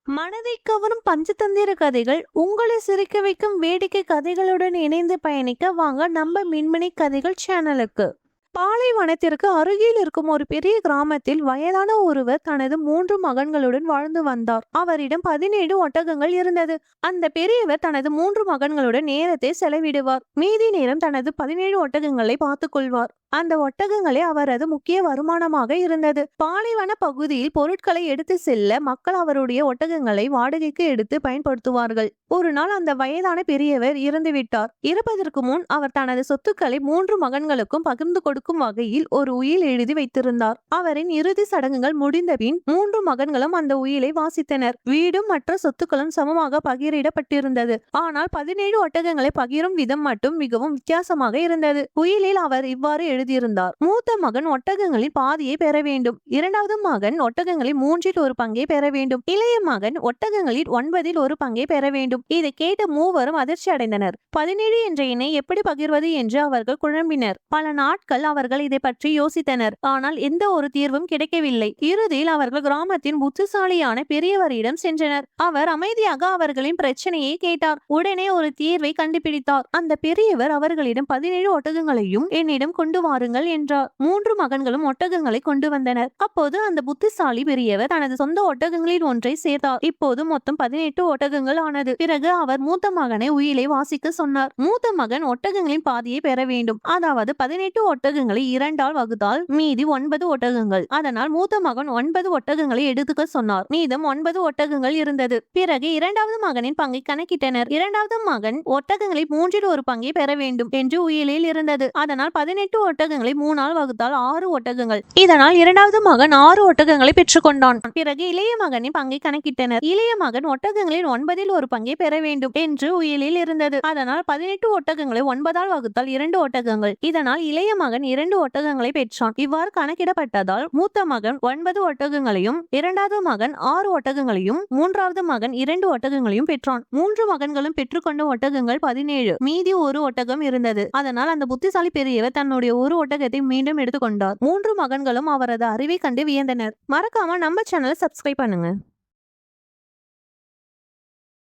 மனதை கவரும் பஞ்சதந்திர கதைகள், உங்களை சிரிக்க வைக்கும் வேடிக்கை கதைகளுடன் இணைந்து பயணிக்க வாங்க நம்ம மின்மினி கதைகள் சேனலுக்கு. பாலைவனத்திற்கு அருகில் இருக்கும் ஒரு பெரிய கிராமத்தில் வயதான ஒருவர் தனது 3 மகன்களுடன் வாழ்ந்து வந்தார். அவரிடம் 17 ஒட்டகங்கள் இருந்தது. அந்த பெரியவர் தனது 3 மகன்களுடன் நேரத்தை செலவிடுவார். மீதி நேரம் தனது 17 ஒட்டகங்களை பார்த்துக் கொள்வார். அந்த ஒட்டகங்களே அவரது முக்கிய வருமானமாக இருந்தது. பாலைவன பகுதியில் பொருட்களை எடுத்து செல்ல மக்கள் அவருடைய ஒட்டகங்களை வாடகைக்கு எடுத்து பயன்படுத்துவார்கள். ஒரு நாள் அந்த வயதான பெரியவர் இறந்துவிட்டார். இறப்பதற்கு முன் அவர் தனது சொத்துக்களை 3 மகன்களுக்கும் பகிர்ந்து கொடுக்கும் வகையில் ஒரு உயில் எழுதி வைத்திருந்தார். அவரின் இறுதி சடங்குகள் முடிந்த பின் 3 மகன்களும் அந்த உயிலை வாசித்தனர். வீடும் மற்ற சொத்துக்களும் சமமாக பகிரிடப்பட்டிருந்தது. ஆனால் 17 ஒட்டகங்களை பகிரும் விதம் மட்டும் மிகவும் வித்தியாசமாக இருந்தது. உயிலில் அவர் இவ்வாறு எழுதியிருந்தார்: மூத்த மகன் ஒட்டகங்களில் பாதியை பெற வேண்டும். இரண்டாவது மகன் ஒட்டகங்களில் 3 1 பங்கை பெற வேண்டும். இளைய மகன் ஒட்டகங்களில் 9 1 பங்கை பெற வேண்டும். இதை கேட்ட மூவரும் அதிர்ச்சி அடைந்தனர். 17 என்ற எண்ணை எப்படி பகிர்வது என்று அவர்கள் குழம்பினர். பல நாட்கள் அவர்கள் இதை பற்றி யோசித்தனர். ஆனால் எந்த ஒரு தீர்வும் கிடைக்கவில்லை. இறுதியில் அவர்கள் கிராமத்தின் புத்திசாலியான பெரியவரிடம் சென்றனர். அவர் அமைதியாக அவர்களின் பிரச்சனையை கேட்டார். உடனே ஒரு தீர்வை கண்டுபிடித்தார். அந்த பெரியவர் அவர்களிடம் 17 ஒட்டகங்களையும் என்னிடம் கொண்டு வாருங்கள் என்றார். 3 மகன்களும் ஒட்டகங்களை கொண்டு வந்தனர். அப்போது அந்த புத்திசாலி பெரியவர் தனது சொந்த ஒட்டகங்களில் ஒன்றை சேர்த்தார். இப்போது மொத்தம் 18 ஒட்டகங்கள் ஆனது. பிறகு அவர் மூத்த மகனை உயிலை வாசிக்க சொன்னார். மூத்த மகன் ஒட்டகங்களின் பாதியை பெற வேண்டும். அதாவது 18 ஒட்டகங்களை 2 ஆல் வகுத்தால் மீதி 9 ஒட்டகங்கள். அதனால் மூத்த மகன் 9 ஒட்டகங்களை எடுத்துக்க சொன்னார். மீதம் 9 ஒட்டகங்கள் இருந்தது. பிறகு இரண்டாவது மகனின் பங்கை கணக்கிட்டனர். இரண்டாவது மகன் ஒட்டகங்களை 3 1 பங்கை பெற வேண்டும் என்று உயிலில் இருந்தது. அதனால் 18 ஒட்டகங்களை 3 ஆல் வகுத்தால் 6 ஒட்டகங்கள். இதனால் இரண்டாவது மகன் 6 ஒட்டகங்களை பெற்றுக்கொண்டான். பிறகு இளைய மகனின் பங்கை கணக்கிட்டனர். இளைய மகன் ஒட்டகங்களில் 9 1 பங்கை பெற வேண்டும் என்று உயிலில் இருந்தது. அதனால் 18 ஒட்டகங்களை 9 ஆல் வகுத்தால் 2 ஒட்டகங்கள். இதனால் இளைய மகன் 2 ஒட்டகங்களை பெற்றான். இவ்வாறு கணக்கிடப்பட்டதால் மூத்த மகன் 9 ஒட்டகங்களையும், இரண்டாவது மகன் 6 ஒட்டகங்களையும், மூன்றாவது மகன் 2 ஒட்டகங்களையும் பெற்றான். 3 மகன்களும் பெற்றுக்கொண்ட ஒட்டகங்கள் 17. மீதி 1 ஒட்டகம் இருந்தது. அதனால் அந்த புத்திசாலி பெரியவர் தன்னுடைய 1 ஒட்டகத்தை மீண்டும் எடுத்துக்கொண்டார். 3 மகன்களும் அவரது அறிவை கண்டு வியந்தனர். மறக்காம நம்ம சேனலை சப்ஸ்கிரைப் பண்ணுங்க.